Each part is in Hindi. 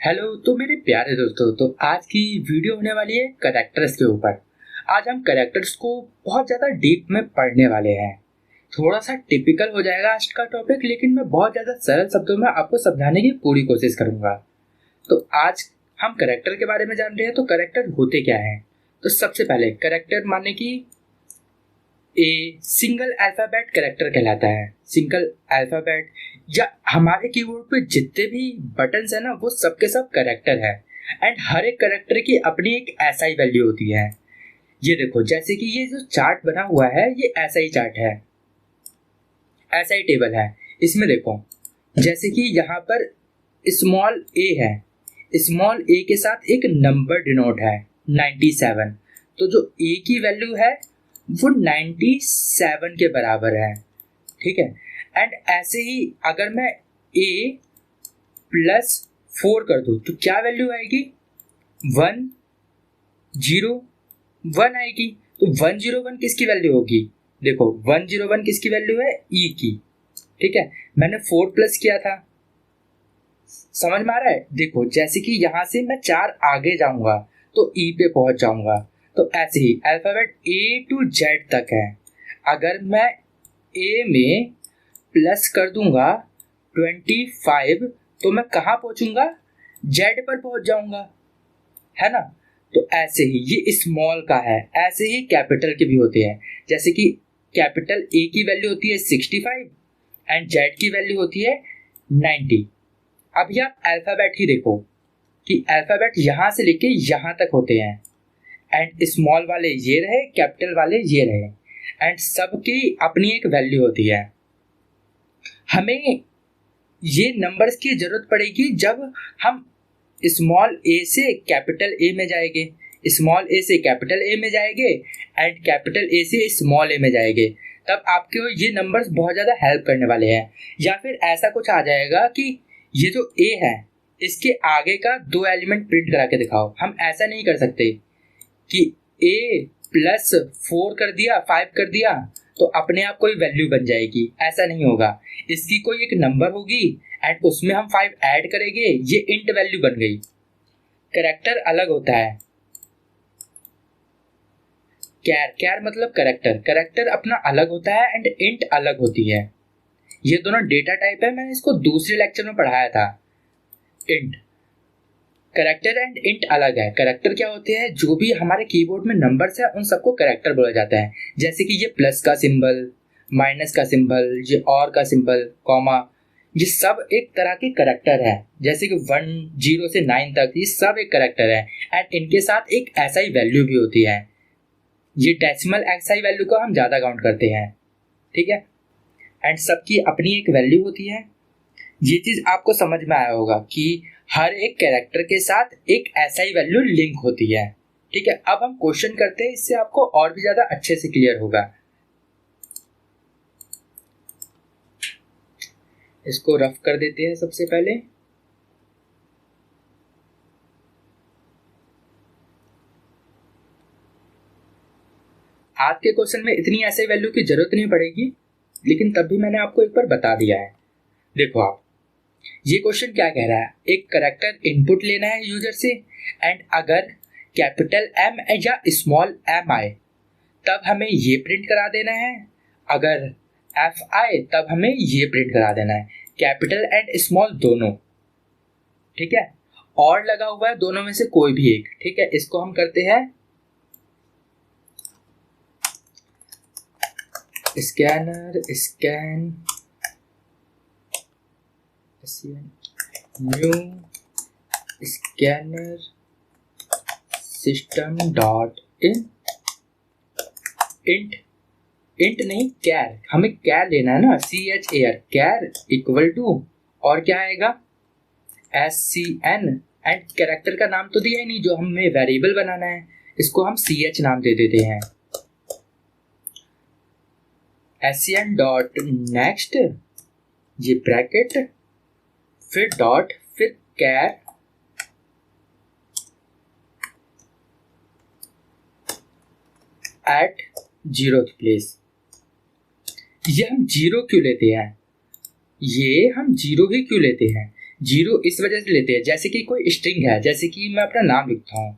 हेलो। तो मेरे प्यारे दोस्तों, तो आज की वीडियो होने वाली है करेक्टर्स के ऊपर। आज हम करेक्टर्स को बहुत ज़्यादा डीप में पढ़ने वाले हैं। थोड़ा सा टिपिकल हो जाएगा आज का टॉपिक, लेकिन मैं बहुत ज़्यादा सरल शब्दों में आपको समझाने की पूरी कोशिश करूंगा। तो आज हम करेक्टर के बारे में जान रहे हैं। तो करेक्टर होते क्या हैं? तो सबसे पहले करेक्टर माने कि ए सिंगल अल्फ़ाबेट करेक्टर कहलाता है। सिंगल अल्फ़ाबेट या हमारे कीबोर्ड पे जितने भी बटन्स है ना, वो सब के सब करेक्टर है। एंड हर एक करेक्टर की अपनी एक एसआई वैल्यू होती है। ये देखो, जैसे कि ये जो चार्ट बना हुआ है, ये एसआई चार्ट है, एसआई टेबल है। इसमें देखो, जैसे कि यहाँ पर स्मॉल ए है, स्मॉल ए के साथ एक नंबर डिनोट है 97। तो जो ए की वैल्यू है वो 97 के बराबर है। ठीक है। एंड ऐसे ही अगर मैं ए प्लस 4 कर दूं तो क्या वैल्यू आएगी? 101 आएगी। तो 101 किसकी वैल्यू होगी? देखो, 101 किसकी वैल्यू है? ई की। ठीक है। मैंने 4 प्लस किया था, समझ में आ रहा है? देखो, जैसे कि यहां से मैं 4 आगे जाऊंगा तो ई पे पहुंच जाऊंगा। तो ऐसे ही अल्फाबेट ए टू जेड तक है। अगर मैं ए में प्लस कर दूंगा 25, तो मैं कहाँ पहुंचूंगा? जेड पर पहुंच जाऊंगा, है ना? तो ऐसे ही ये स्मॉल का है, ऐसे ही कैपिटल के भी होते हैं। जैसे कि कैपिटल ए की वैल्यू होती है 65 एंड जेड की वैल्यू होती है 90। अभी आप अल्फाबेट ही देखो कि अल्फाबेट यहाँ से लेके यहाँ तक होते हैं। एंड स्मॉल वाले ये रहे, कैपिटल वाले ये रहे, एंड सबकी अपनी एक वैल्यू होती है। हमें ये नंबर्स की जरूरत पड़ेगी जब हम स्मॉल ए से कैपिटल ए में जाएंगे, स्मॉल ए से कैपिटल ए में जाएंगे एंड कैपिटल ए से स्मॉल ए में जाएंगे। तब आपके ये नंबर्स बहुत ज़्यादा हेल्प करने वाले हैं। या फिर ऐसा कुछ आ जाएगा कि ये जो ए है, इसके आगे का 2 एलिमेंट प्रिंट करा के दिखाओ। हम ऐसा नहीं कर सकते कि ए प्लस 4 कर दिया, 5 कर दिया तो अपने आप कोई वैल्यू बन जाएगी। ऐसा नहीं होगा। इसकी कोई एक नंबर होगी एंड उसमें हम 5 ऐड करेंगे, ये इंट वैल्यू बन गई। करेक्टर अलग होता है। कैर मतलब करेक्टर, करेक्टर अपना अलग होता है एंड इंट अलग होती है। ये दोनों डेटा टाइप है। मैंने इसको दूसरे लेक्चर में पढ़ाया था। इंट, करेक्टर एंड इंट अलग है। करेक्टर क्या होते हैं? जो भी हमारे कीबोर्ड में नंबर्स है उन सबको करेक्टर बोला जाता है। जैसे कि ये प्लस का सिंबल, माइनस का सिंबल, ये और का सिंबल, कॉमा, ये सब एक तरह के करेक्टर है। जैसे कि 1 0 से 9 तक ये सब एक करेक्टर है। एंड इनके साथ एक एसआई वैल्यू भी होती है। ये डेसिमल एसआई वैल्यू को हम ज़्यादा काउंट करते हैं। ठीक है। एंड सबकी अपनी एक वैल्यू होती है। ये चीज़ आपको समझ में आया होगा कि हर एक कैरेक्टर के साथ एक एसआई वैल्यू लिंक होती है। ठीक है। अब हम क्वेश्चन करते हैं, इससे आपको और भी ज़्यादा अच्छे से क्लियर होगा। इसको रफ कर देते हैं सबसे पहले। आज के क्वेश्चन में इतनी एसआई वैल्यू की जरूरत नहीं पड़ेगी, लेकिन तब भी मैंने आपको एक बार बता दिया है। देखो आप, ये क्वेश्चन क्या कह रहा है? एक करेक्टर इनपुट लेना है यूजर से एंड अगर कैपिटल एम या स्मॉल एम आए तब हमें ये प्रिंट करा देना है। अगर एफ आए तब हमें ये प्रिंट करा देना है, कैपिटल एंड स्मॉल दोनों। ठीक है। और लगा हुआ है दोनों में से कोई भी एक। ठीक है। इसको हम करते हैं scanner, scan new scanner system dot इन। इंट, इंट नहीं कैर, हमें कैर लेना है ना, CHAR, कैर इक्वल टू और क्या आएगा? SCN। एंड कैरेक्टर का नाम तो दिया ही नहीं, जो हमें वेरिएबल बनाना है इसको हम CH नाम दे देते हैं। SCN डॉट नेक्स्ट, ये ब्रैकेट, फिर डॉट, फिर कैर एट 0th प्लेस। ये हम 0 क्यों लेते हैं? ये हम 0 ही क्यों लेते हैं? जीरो इस वजह से लेते हैं जैसे कि कोई स्ट्रिंग है, जैसे कि मैं अपना नाम लिखता हूं,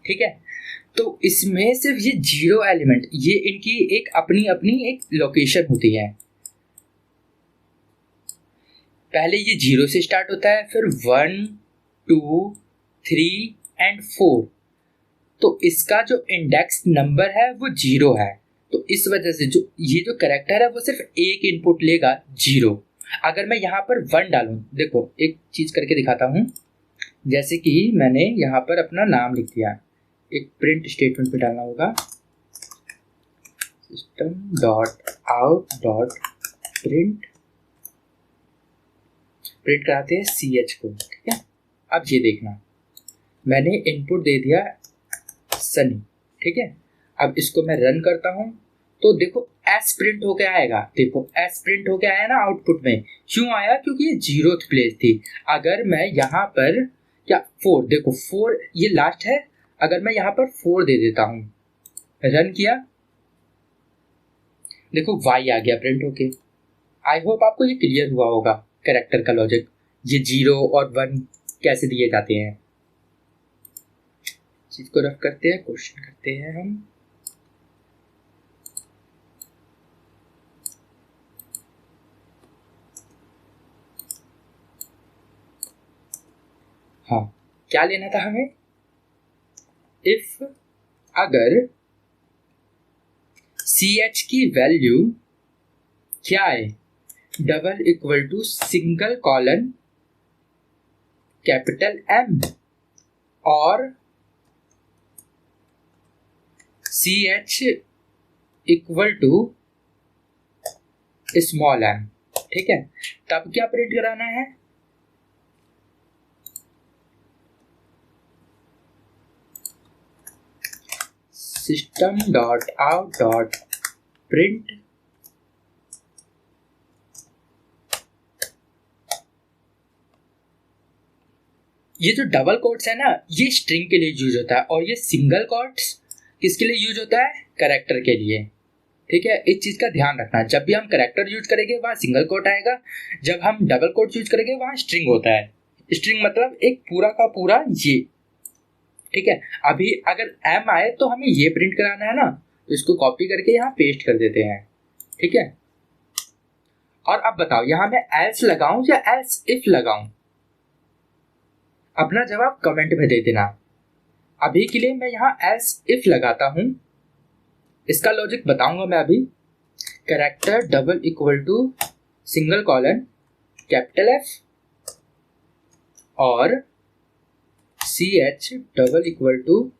ठीक है। तो इसमें सिर्फ ये जीरो एलिमेंट, ये इनकी एक अपनी अपनी एक लोकेशन होती है। पहले ये जीरो से स्टार्ट होता है, फिर 1 2 3 एंड 4। तो इसका जो इंडेक्स नंबर है वो जीरो है। तो इस वजह से जो ये जो कैरेक्टर है वो सिर्फ एक इनपुट लेगा, जीरो। अगर मैं यहाँ पर 1 डालूं, देखो एक चीज करके दिखाता हूँ। जैसे कि मैंने यहाँ पर अपना नाम लिख दिया, एक प्रिंट स्टेटमेंट पे डालना होगा, system dot out dot print कराते हैं CH को, ठीक है। अब ये देखना, मैंने इनपुट दे दिया सनी, ठीक है। अब इसको मैं रन करता हूं तो देखो एस प्रिंट होके आएगा, देखो एस प्रिंट होके आया ना आउटपुट में। क्यों आया? क्योंकि ये 0th प्लेस थी। अगर मैं यहाँ पर क्या 4, देखो 4 ये लास्ट है, अगर मैं यहाँ पर 4 दे देता हूं, रन किया, देखो y आ गया प्रिंट होके। आई होप आपको ये क्लियर हुआ होगा कैरेक्टर का लॉजिक, ये 0 और 1 कैसे दिए जाते हैं। चीज को रफ करते हैं, क्वेश्चन करते हैं हम। हाँ, क्या लेना था हमें? इफ अगर CH की वैल्यू क्या है, double equal to single colon capital M और CH equal to small m, ठीक है। तब क्या प्रिंट कराना है? System dot out dot print ये जो डबल कोट्स है ना, ये स्ट्रिंग के लिए यूज होता है, और ये सिंगल कोट्स किसके लिए यूज होता है? कैरेक्टर के लिए, ठीक है। इस चीज का ध्यान रखना, जब भी हम कैरेक्टर यूज करेंगे वहां सिंगल कोट आएगा, जब हम डबल कोट यूज करेंगे वहां स्ट्रिंग होता है। स्ट्रिंग मतलब एक पूरा का पूरा ये, ठीक है। अभी अगर M आए तो हमें ये प्रिंट कराना है ना, तो इसको कॉपी करके यहाँ पेस्ट कर देते हैं, ठीक है। और अब बताओ यहाँ मैं एल्स लगाऊं या एल्स इफ लगाऊं? अपना जवाब कमेंट में दे देना। अभी के लिए मैं यहाँ एल्स इफ लगाता हूं, इसका लॉजिक बताऊंगा मैं अभी। Character double equal to single colon capital F और CH double equal to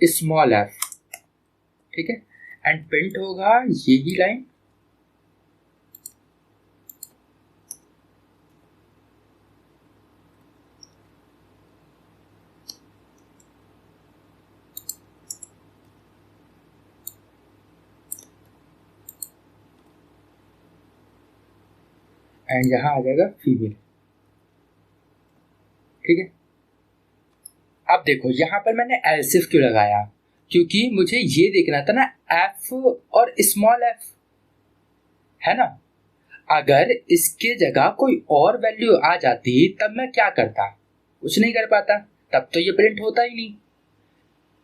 small f, ठीक है। एंड प्रिंट होगा यही लाइन, एंड यहां आ जाएगा फीमेल, ठीक है। अब देखो यहाँ पर मैंने एल्सिफ क्यों लगाया? क्योंकि मुझे ये देखना था ना F और स्मॉल f, है ना। अगर इसके जगह कोई और वैल्यू आ जाती तब मैं क्या करता? कुछ नहीं कर पाता, तब तो ये प्रिंट होता ही नहीं,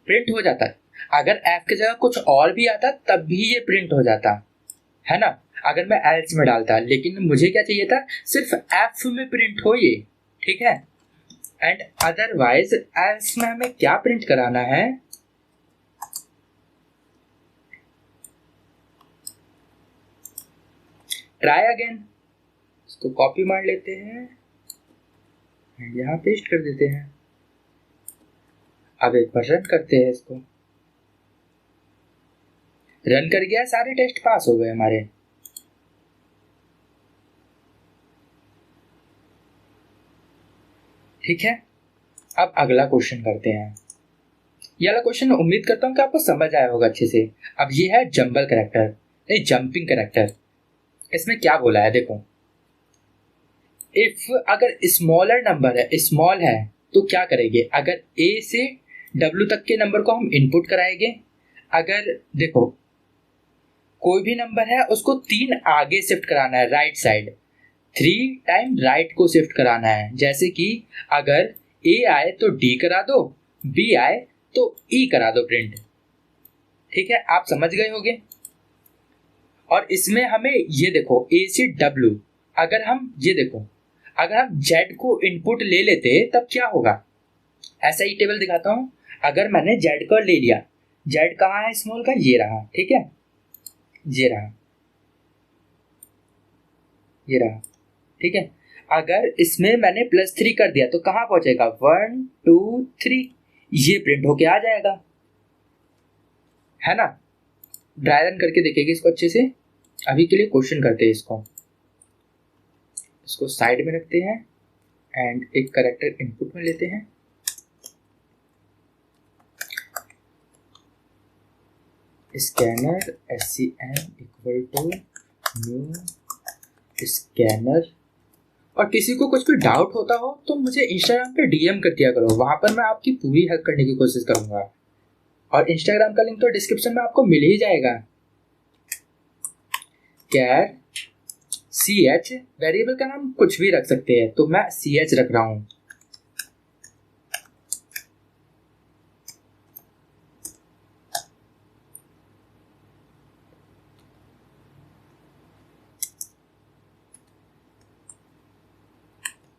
प्रिंट हो जाता। अगर F की जगह कुछ और भी आता तब भी ये प्रिंट हो जाता, है ना। अगर मैं एल्स में डालता, लेकिन मुझे क्या चाहिए था? सिर्फ F में प्रिंट हो ये, ठीक है। एंड अदरवाइज एल्स में हमें क्या प्रिंट कराना है? ट्राई अगेन, इसको कॉपी मार लेते हैं एंड यहाँ पेस्ट कर देते हैं। अब एक बार रन करते हैं इसको, रन कर गया, सारे टेस्ट पास हो गए हमारे। ठीक है, अब अगला क्वेश्चन करते हैं। ये वाला क्वेश्चन उम्मीद करता हूँ कि आपको समझ आया होगा अच्छे से। अब ये है जंबल कैरेक्टर, नहीं जंपिंग कैरेक्टर। इसमें क्या बोला है देखो, इफ अगर स्मॉलर नंबर है, स्मॉल है, तो क्या करेंगे? अगर A से W तक के नंबर को हम इनपुट कराएंगे। अगर देखो कोई भी नंबर है उसको 3 आगे शिफ्ट कराना है, राइट साइड 3 टाइम राइट को शिफ्ट कराना है। जैसे कि अगर ए आए तो डी करा दो, बी आए तो ई करा दो प्रिंट। ठीक है, आप समझ गए होंगे। और इसमें हमें ये देखो ए से डब्ल्यू, अगर हम ये देखो अगर हम जेड को इनपुट ले लेते तब क्या होगा, ऐसा ही टेबल दिखाता हूं। अगर मैंने जेड को ले लिया, जेड कहाँ है स्मॉल का, ये रहा, ठीक है, ये रहा, ये रहा, ठीक है। अगर इसमें मैंने +3 कर दिया तो कहाँ पहुंचेगा, 1 2 3, ये प्रिंट होके आ जाएगा, है ना। ड्राई रन करके देखेंगे इसको अच्छे से। अभी के लिए क्वेश्चन करते हैं इसको साइड में रखते हैं एंड एक करेक्टर इनपुट में लेते हैं। Scanner SCN equal to new scanner. और किसी को कुछ भी डाउट होता हो तो मुझे इंस्टाग्राम पे DM कर दिया करो, वहां पर मैं आपकी पूरी हेल्प करने की कोशिश करूंगा। और इंस्टाग्राम का लिंक तो डिस्क्रिप्शन में आपको मिल ही जाएगा। कैर CH, वेरिएबल का नाम कुछ भी रख सकते हैं, तो मैं CH रख रहा हूं।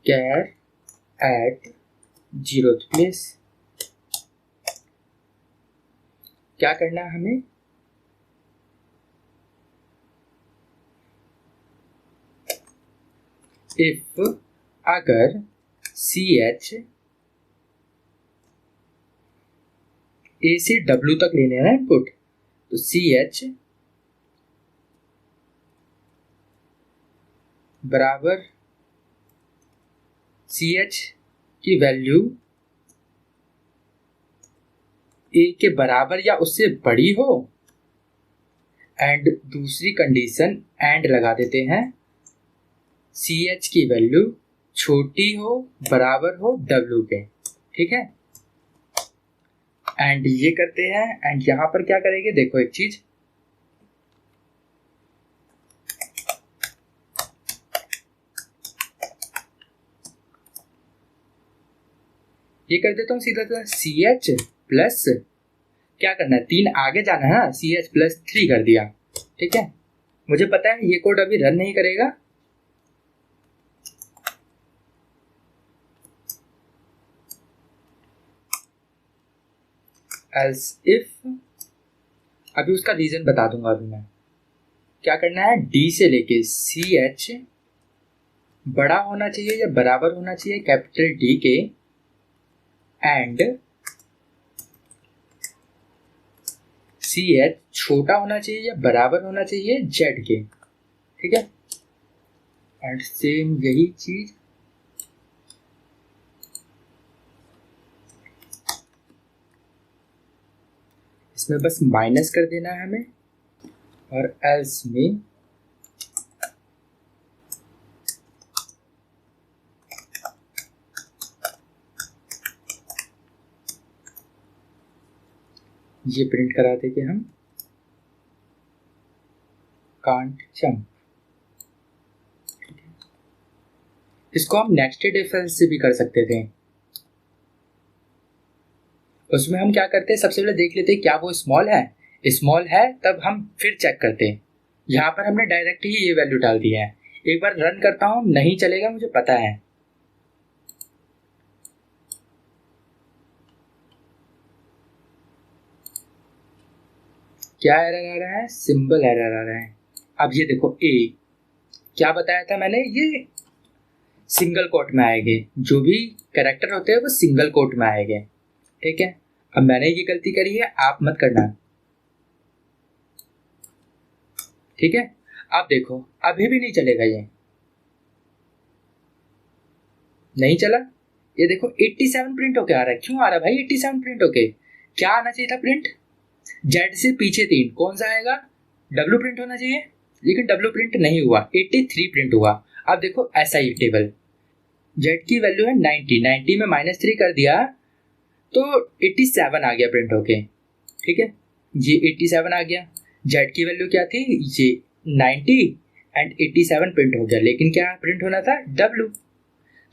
Char at 0th place. क्या करना है हमें, इफ अगर CH A से W तक लेने हैं ना इनपुट, तो CH बराबर CH की वैल्यू A के बराबर या उससे बड़ी हो, एंड दूसरी कंडीशन एंड लगा देते हैं, CH की वैल्यू छोटी हो बराबर हो W के, ठीक है। एंड ये करते हैं, एंड यहां पर क्या करेंगे देखो एक चीज, ये कर देता हूँ सीधा सीधा, CH प्लस क्या करना है, 3 आगे जाना है ना, CH +3 कर दिया, ठीक है। मुझे पता है ये कोड अभी रन नहीं करेगा, एल्स इफ, अभी उसका रीजन बता दूंगा। अभी मैं क्या करना है, D से लेके CH बड़ा होना चाहिए या बराबर होना चाहिए कैपिटल D के, एंड CH छोटा होना चाहिए या बराबर होना चाहिए Z के, ठीक है। एंड सेम यही चीज इसमें बस माइनस कर देना है हमें, और एल्स में ये प्रिंट करा देंगे हम, कांट जंप। इसको हम नेक्स्टेड इफ एल्स से भी कर सकते थे। उसमें हम क्या करते हैं, सबसे पहले देख लेते हैं क्या वो स्मॉल है, तब हम फिर चेक करते हैं। यहाँ पर हमने डायरेक्ट ही ये वैल्यू डाल दी है। एक बार रन करता हूँ, नहीं चलेगा मुझे पता है। क्या एरर आ रहा है, सिंबल एरर आ रहा है। अब ये देखो ए, क्या बताया था मैंने, ये सिंगल कोट में आएंगे, जो भी कैरेक्टर होते हैं वो सिंगल कोट में आएंगे, ठीक है। अब मैंने ये गलती करी है, आप मत करना, ठीक है। अब देखो अभी भी नहीं चलेगा, ये नहीं चला। ये देखो 87 प्रिंट होके आ रहा है। क्यों आ रहा है भाई 87 प्रिंट होके, क्या आना चाहिए था प्रिंट, जेड से पीछे 3 कौन सा आएगा, डब्ल्यू प्रिंट होना चाहिए, लेकिन डब्ल्यू प्रिंट नहीं हुआ, 83 प्रिंट हुआ। अब देखो ऐसा ही टेबल, जेड की वैल्यू है 90 में -3 कर दिया तो 87 आ गया प्रिंट होके, ठीक है। ये 87 आ गया। जेड की वैल्यू क्या थी, ये 90 एंड 87 प्रिंट हो गया, लेकिन क्या प्रिंट होना था, डब्ल्यू।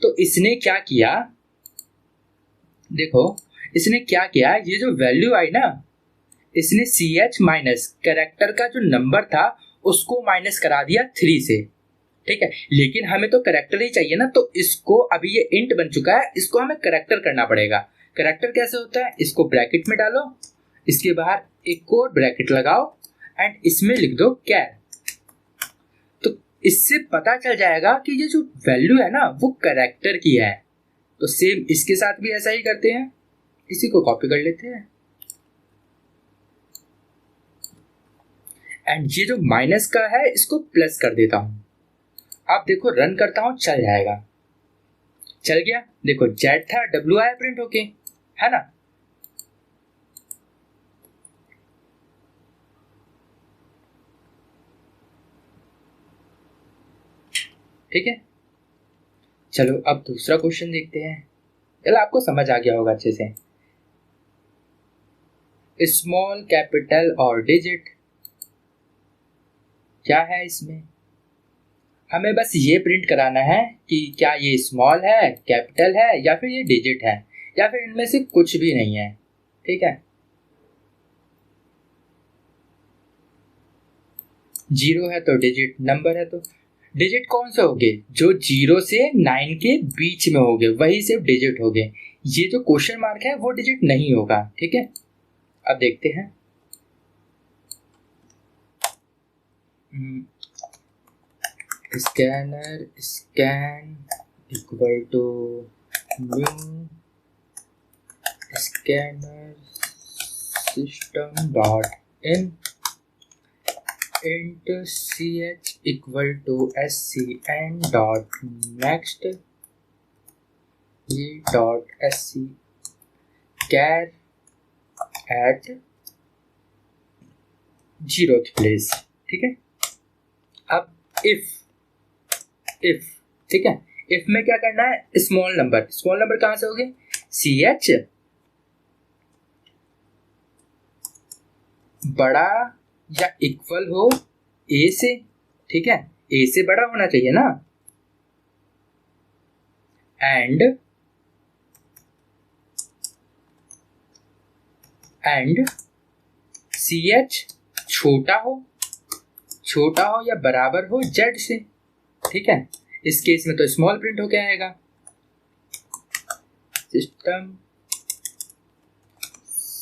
तो इसने क्या किया, देखो इसने क्या किया, ये जो वैल्यू आई ना, इसने सी एच माइनस कैरेक्टर का जो नंबर था उसको माइनस करा दिया 3 से, ठीक है। लेकिन हमें तो कैरेक्टर ही चाहिए ना, तो इसको अभी ये इंट बन चुका है, इसको हमें कैरेक्टर करना पड़ेगा। कैरेक्टर कैसे होता है, इसको ब्रैकेट में डालो, इसके बाहर एक और ब्रैकेट लगाओ एंड इसमें लिख दो कैर। तो इससे पता चल जाएगा कि ये जो वैल्यू है ना वो कैरेक्टर की है। तो सेम इसके साथ भी ऐसा ही करते हैं, इसी को कॉपी कर लेते हैं एंड ये जो माइनस का है इसको प्लस कर देता हूं। अब देखो रन करता हूं, चल जाएगा, चल गया। देखो जेड था, डब्ल्यू आया प्रिंट होके, है ना। ठीक है, चलो अब दूसरा क्वेश्चन देखते हैं। चलो आपको समझ आ गया होगा अच्छे से। स्मॉल, कैपिटल और डिजिट क्या है इसमें, हमें बस ये प्रिंट कराना है कि क्या ये स्मॉल है, कैपिटल है या फिर ये डिजिट है, या फिर इनमें से कुछ भी नहीं है। ठीक है, 0 है तो डिजिट, नंबर है तो डिजिट कौन से होंगे, जो 0 से 9 के बीच में होंगे वही सिर्फ डिजिट होंगे। ये जो क्वेश्चन मार्क है वो डिजिट नहीं होगा। ठीक है, अब देखते हैं। Scanner scan equal to new scanner system dot in int ch equal to scn dot next ये dot sc char at 0th place. ठीक है, अब इफ ठीक है, इफ में क्या करना है, स्मॉल नंबर कहां से हो गए, ch बड़ा या इक्वल हो ए से। ठीक है, ए से बड़ा होना चाहिए ना, एंड सी एच छोटा हो या बराबर हो जेड से। ठीक है, इस केस में तो स्मॉल प्रिंट होके आएगा।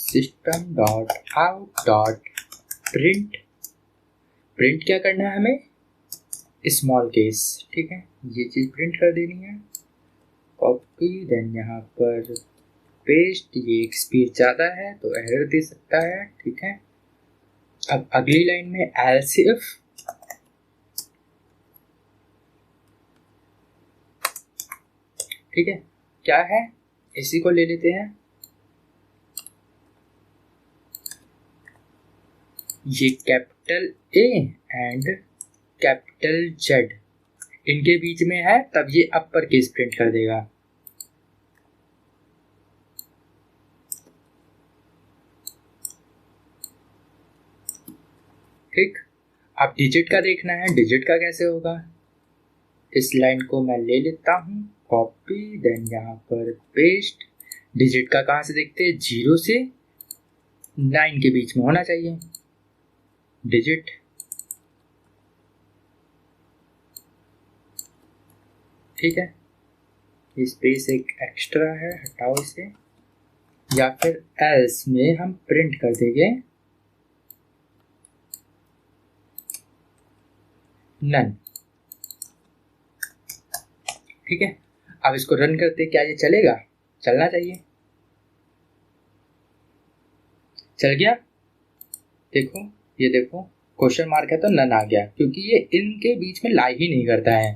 System dot out dot print क्या करना है हमें, स्मॉल केस। ठीक है, ये चीज प्रिंट कर देनी है, कॉपी, देन यहाँ पर पेस्ट। ये एक स्पेस ज़्यादा है तो एरर दे सकता है। ठीक है, अब अगली लाइन में एल्स इफ, ठीक है, क्या है, इसी को ले लेते हैं। ये capital A and capital Z इनके बीच में है, तब ये अपर केस प्रिंट कर देगा। ठीक, अब डिजिट का देखना है, डिजिट का कैसे होगा। इस लाइन को मैं ले लेता हूं कॉपी, देन यहाँ पर पेस्ट। डिजिट का कहां से देखते हैं, 0 से 9 के बीच में होना चाहिए डिजिट। ठीक है, स्पेस एक एक्स्ट्रा है, हटाओ इसे, या फिर एल्स में हम प्रिंट कर देंगे नन। ठीक है, अब इसको रन करते, क्या ये चलेगा, चलना चाहिए, चल गया। देखो, ये देखो क्वेश्चन मार्क है तो नन आ गया, क्योंकि ये इनके बीच में लाई ही नहीं करता है।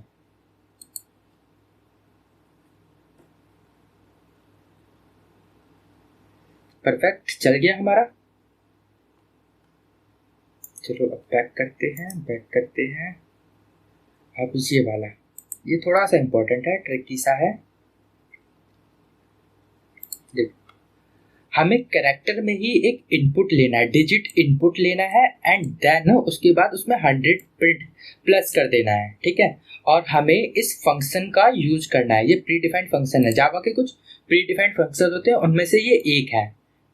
परफेक्ट, चल गया हमारा। चलो अब बैक करते हैं। अब ये वाला, ये थोड़ा सा इंपॉर्टेंट है, ट्रिकी सा है। देखो, हमें कैरेक्टर में ही एक इनपुट लेना है, डिजिट इनपुट लेना है, एंड देन उसके बाद उसमें 100 प्रिंट प्लस कर देना है, ठीक है। और हमें इस फंक्शन का यूज करना है। ये प्री डिफाइंड फंक्शन है, जावा के कुछ प्री डिफाइंड फंक्शन होते हैं, उनमें से ये एक है,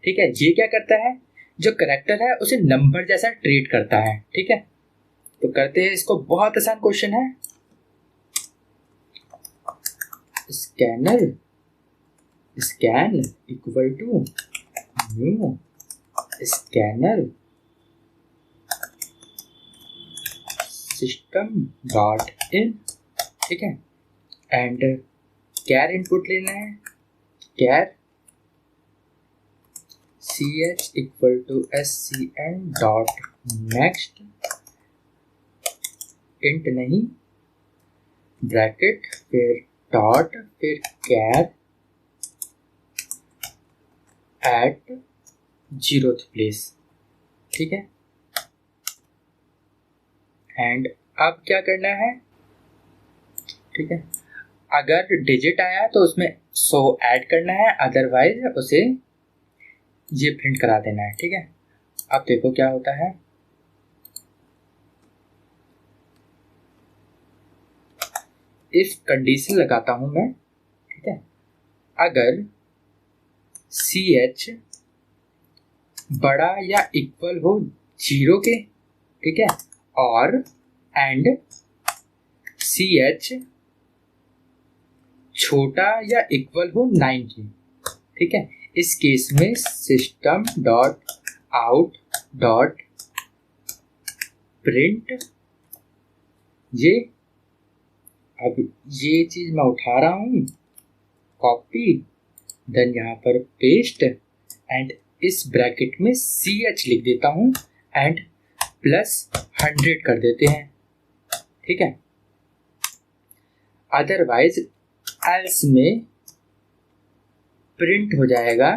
ठीक है। ये क्या करता है, जो कैरेक्टर है उसे नंबर जैसा ट्रीट करता है, ठीक है। तो करते हैं इसको, बहुत आसान क्वेश्चन है। Scanner scan equal to new scanner system dot in, ठीक है। एंड कैर इनपुट लेना है, char ch equal to scn dot next, int नहीं, ब्रैकेट, फिर डॉट, फिर कैर एट 0th प्लेस, ठीक है। एंड अब क्या करना है, ठीक है, अगर डिजिट आया तो उसमें 100 ऐड करना है, अदरवाइज उसे ये प्रिंट करा देना है, ठीक है। अब देखो क्या होता है, इफ कंडीशन लगाता हूं मैं, ठीक है। अगर ch बड़ा या इक्वल हो 0 के, ठीक है, और एंड ch छोटा या इक्वल हो 9 की, ठीक है, इस केस में system dot out dot print ये, अब ये चीज मैं उठा रहा हूं, कॉपी, देन यहाँ पर पेस्ट, एंड इस ब्रैकेट में ch लिख देता हूं एंड प्लस 100 कर देते हैं, ठीक है। अदरवाइज एल्स में प्रिंट हो जाएगा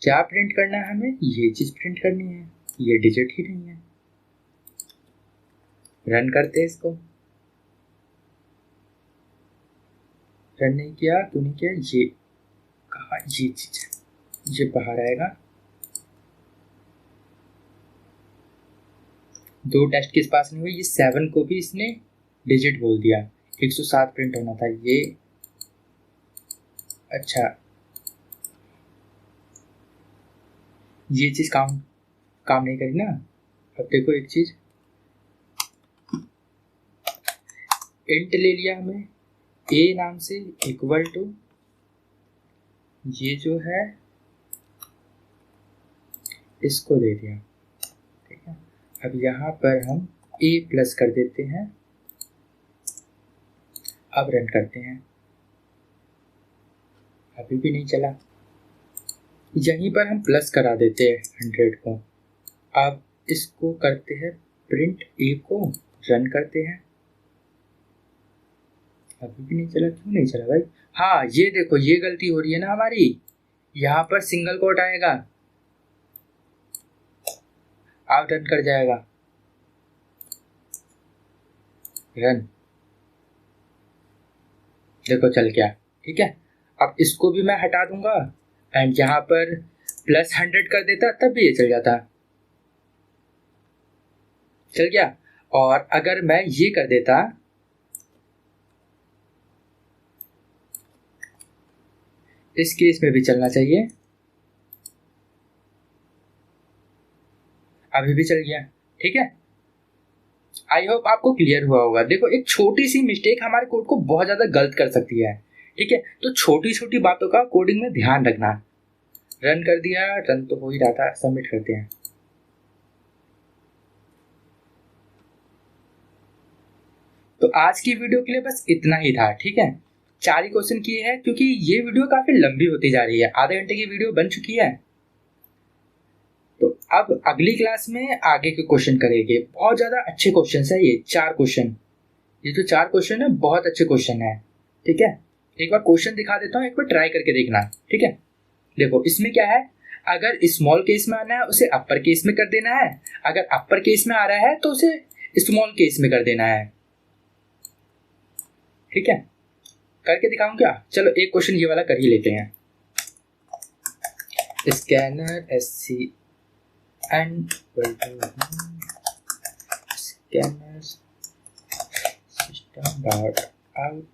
क्या प्रिंट करना है हमें, ये चीज प्रिंट करनी है, ये डिजिट ही नहीं है। रन करते हैं इसको, रन नहीं किया, क्यों नहीं किया, ये कहा, ये चीज है, ये बाहर आएगा। 2 टेस्ट किस पास नहीं हुए, ये 7 को भी इसने डिजिट बोल दिया, 107 प्रिंट होना था ये, अच्छा ये चीज काम नहीं करी ना। अब देखो एक चीज, इंट ले लिया हमने a नाम से इक्वल टू, ये जो है इसको दे दिया, ठीक है। अब यहाँ पर हम a प्लस कर देते हैं, अब रन करते हैं, अभी भी नहीं चला। यहीं पर हम प्लस करा देते हैं 100 को। अब इसको करते हैं प्रिंट a को, रन करते हैं, अभी भी नहीं चला, क्यों नहीं चला भाई। हाँ ये देखो, ये गलती हो रही है ना हमारी, यहाँ पर सिंगल कोट आएगा, अब रन कर जाएगा, रन, देखो चल गया, ठीक है। अब इसको भी मैं हटा दूंगा एंड यहाँ पर प्लस 100 कर देता, तब भी ये चल जाता, चल गया। और अगर मैं ये कर देता, इस केस में भी चलना चाहिए, अभी भी चल गया, ठीक है। आई होप आपको क्लियर हुआ होगा। देखो एक छोटी सी मिस्टेक हमारे कोड को बहुत ज्यादा गलत कर सकती है, ठीक है। तो छोटी छोटी बातों का कोडिंग में ध्यान रखना। रन कर दिया, रन तो हो ही रहा था, सबमिट करते हैं। तो आज की वीडियो के लिए बस इतना ही था, ठीक है। 4 ही क्वेश्चन किए हैं, क्योंकि ये वीडियो काफी लंबी होती जा रही है, आधे घंटे की वीडियो बन चुकी है। तो अब अगली क्लास में आगे के क्वेश्चन करेंगे। बहुत ज्यादा अच्छे क्वेश्चन है ये 4 क्वेश्चन, ये जो 4 क्वेश्चन है बहुत अच्छे क्वेश्चन है, ठीक है। एक बार क्वेश्चन दिखा देता हूँ, एक बार ट्राई करके देखना, ठीक है। देखो इसमें क्या है, अगर स्मॉल केस में आना है उसे अपर केस में कर देना है, अगर अपर केस में आ रहा है तो उसे स्मॉल केस में कर देना है। ठीक है, करके दिखाऊं क्या? चलो एक क्वेश्चन ये वाला कर ही लेते हैं। Scanner SCN scanner system dot out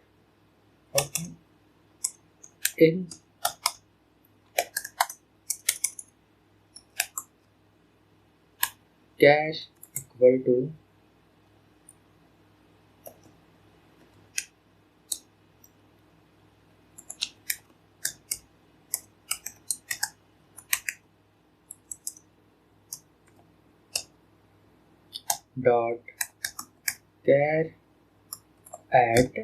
in cash equal to dot char at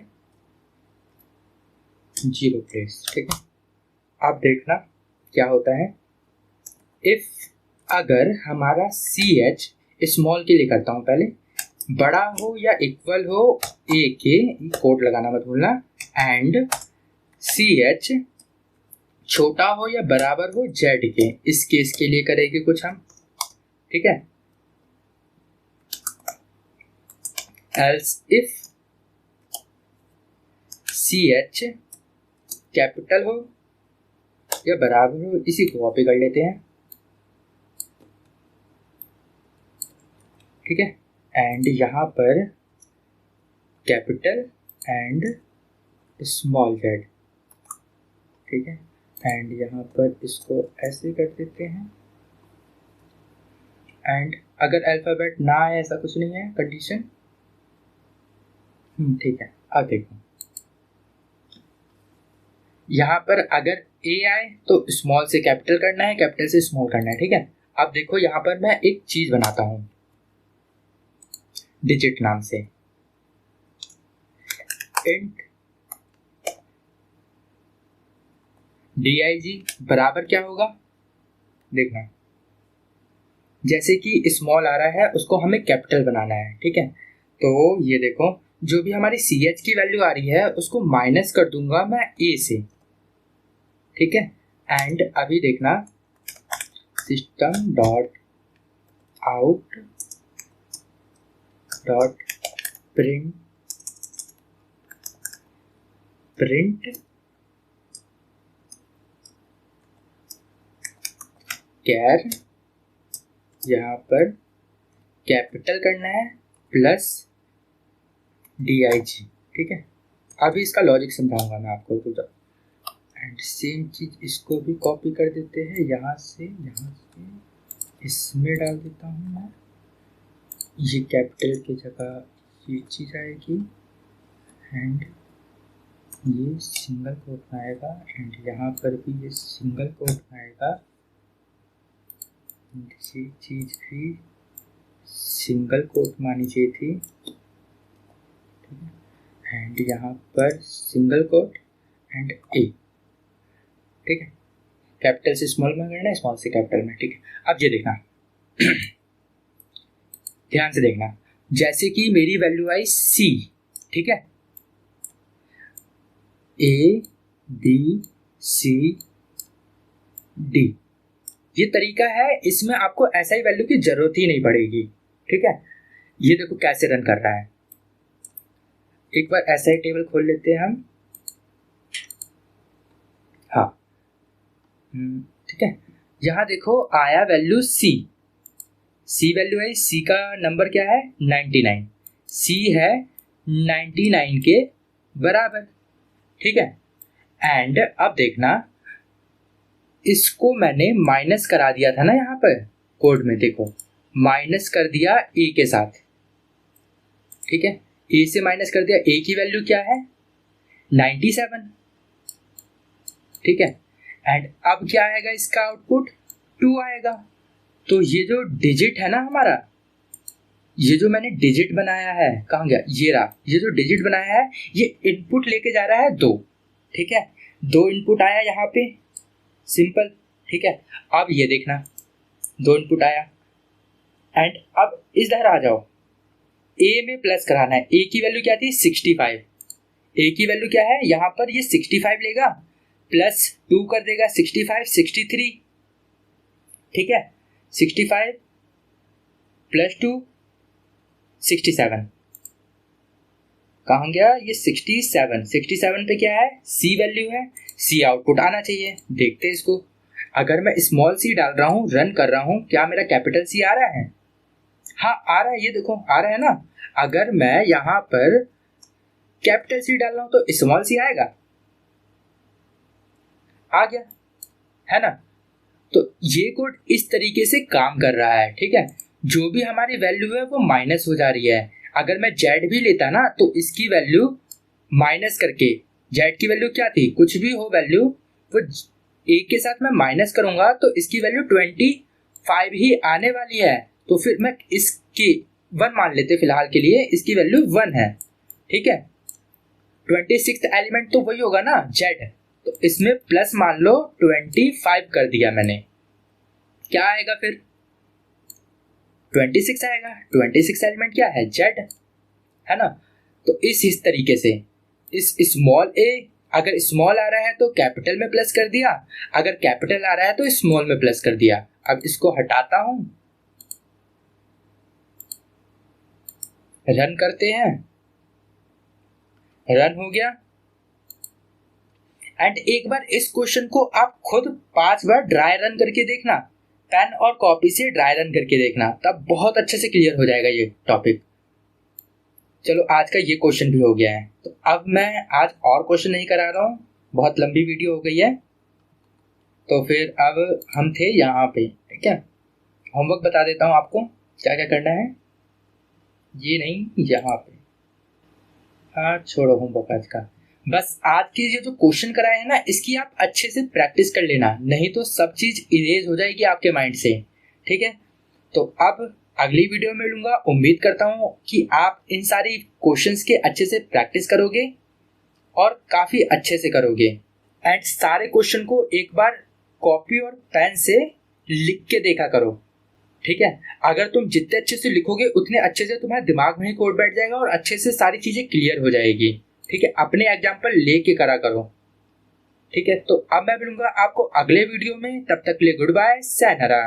0 place. ठीक है, आप देखना क्या होता है। इफ अगर हमारा CH स्मॉल के लिए करता हूं पहले, बड़ा हो या इक्वल हो A के, कोड लगाना मत भूलना, एंड CH छोटा हो या बराबर हो Z के, इस केस के लिए करेंगे कुछ हम। ठीक है, else if CH कैपिटल हो या बराबर हो, इसी को कॉपी कर लेते हैं। ठीक है, एंड यहाँ पर कैपिटल एंड स्मॉल z। ठीक है, एंड यहाँ पर इसको ऐसे कर देते हैं। एंड अगर अल्फाबेट ना आए, ऐसा कुछ नहीं है कंडीशन। ठीक है, अब देखो यहाँ पर अगर A आए तो स्मॉल से कैपिटल करना है, कैपिटल से स्मॉल करना है। ठीक है, अब देखो यहाँ पर मैं एक चीज बनाता हूं डिजिट नाम से। इंट dig बराबर क्या होगा, देखना। जैसे कि स्मॉल आ रहा है उसको हमें कैपिटल बनाना है। ठीक है, तो ये देखो जो भी हमारी CH की वैल्यू आ रही है उसको माइनस कर दूंगा मैं A से। ठीक है, एंड अभी देखना system dot out dot print char, यहाँ पर कैपिटल करना है प्लस dig। ठीक है, अभी इसका लॉजिक समझाऊंगा मैं आपको तो। एंड सेम चीज इसको भी कॉपी कर देते हैं, यहाँ से इसमें डाल देता हूँ मैं। ये कैपिटल की जगह ये चीज आएगी एंड ये सिंगल कोट में आएगा, एंड यहाँ पर भी ये सिंगल कोट में आएगा। ये चीज भी सिंगल कोट मानी चाहिए थी। ठीक है, एंड यहाँ पर सिंगल कोट एंड A। ठीक है, कैपिटल से स्मॉल में करना है, स्मॉल से कैपिटल में। ठीक है, अब ये देखना ध्यान से देखना, जैसे कि मेरी वैल्यू आई C। ठीक है, A B C D ये तरीका है, इसमें आपको SI वैल्यू की जरूरत ही नहीं पड़ेगी। ठीक है, ये देखो कैसे रन कर रहा है। एक बार SI टेबल खोल लेते हैं हम। हाँ, ठीक है, यहाँ देखो आया वैल्यू C वैल्यू है, C का नंबर क्या है 99, C है 99 के बराबर। ठीक है, एंड अब देखना इसको मैंने माइनस करा दिया था ना, यहाँ पर कोड में देखो माइनस कर दिया A के साथ। ठीक है, A से माइनस कर दिया, A की वैल्यू क्या है 97। ठीक है, एंड अब क्या आएगा इसका आउटपुट 2 आएगा। तो ये जो डिजिट है ना हमारा, ये जो मैंने डिजिट बनाया है, कहाँ गया ये रहा, ये जो डिजिट बनाया है ये इनपुट लेके जा रहा है 2। ठीक है, 2 इनपुट आया यहाँ पे सिंपल। ठीक है, अब ये देखना 2 इनपुट आया, एंड अब इधर आ जाओ, A में प्लस कराना है। A की वैल्यू क्या थी 65, A की वैल्यू क्या है यहाँ पर, ये 65 लेगा प्लस 2 कर देगा 65 63। ठीक है, 65 प्लस 2 67 कहाँ गया ये 67 पे क्या है, सी वैल्यू है, सी आउटपुट आना चाहिए। देखते हैं इसको, अगर मैं स्मॉल सी डाल रहा हूँ, रन कर रहा हूँ, क्या मेरा कैपिटल सी आ रहा है? हाँ आ रहा है, ये देखो आ रहा है ना। अगर मैं यहाँ पर कैपिटल सी डाल रहा हूँ तो स्मॉल सी आएगा, आ गया है ना। तो ये कोड इस तरीके से काम कर रहा है, ठीक है। जो भी हमारी वैल्यू है वो माइनस हो जा रही है। अगर मैं जेड भी लेता ना तो इसकी वैल्यू माइनस करके, जेड की वैल्यू क्या थी, कुछ भी हो वैल्यू, वो एक के साथ मैं माइनस करूंगा तो इसकी वैल्यू 25 ही आने वाली है। तो फिर मैं इसकी 1 मान लेते फिलहाल के लिए, इसकी वैल्यू 1 है, ठीक है। 26th एलिमेंट तो वही होगा ना, जेड, तो इसमें प्लस मान लो 25 कर दिया मैंने, क्या आएगा फिर? 26 आएगा। 26 एलिमेंट क्या है, जेड, है ना। तो इस तरीके से इस स्मॉल ए, अगर स्मॉल आ रहा है तो कैपिटल में प्लस कर दिया, अगर कैपिटल आ रहा है तो स्मॉल में प्लस कर दिया। अब इसको हटाता हूं, रन करते हैं, रन हो गया। एंड एक बार इस क्वेश्चन को आप खुद 5 बार ड्राई रन करके देखना, पेन और कॉपी से ड्राई रन करके देखना, तब बहुत अच्छे से क्लियर हो जाएगा ये टॉपिक। चलो आज का ये क्वेश्चन भी हो गया है, तो अब मैं आज और क्वेश्चन नहीं करा रहा हूँ, बहुत लंबी वीडियो हो गई है। तो फिर अब हम थे यहाँ पे, ठीक है। होमवर्क बता देता हूँ आपको क्या क्या करना है, ये नहीं यहाँ पे। हाँ छोड़ो होमवर्क आज का, बस आज के ये जो क्वेश्चन कराए हैं ना, इसकी आप अच्छे से प्रैक्टिस कर लेना, नहीं तो सब चीज़ इरेज हो जाएगी आपके माइंड से, ठीक है। तो अब अगली वीडियो में मिलूंगा, उम्मीद करता हूँ कि आप इन सारी क्वेश्चंस के अच्छे से प्रैक्टिस करोगे और काफ़ी अच्छे से करोगे। एंड सारे क्वेश्चन को एक बार कॉपी और पेन से लिख के देखा करो, ठीक है। अगर तुम जितने अच्छे से लिखोगे उतने अच्छे से तुम्हारे दिमाग में ही कोड बैठ जाएगा और अच्छे से सारी चीज़ें क्लियर हो जाएगी, ठीक है। अपने एग्जाम्पल लेके करा करो, ठीक है। तो अब मैं मिलूंगा आपको अगले वीडियो में, तब तक के लिए गुड बाय, sayonara।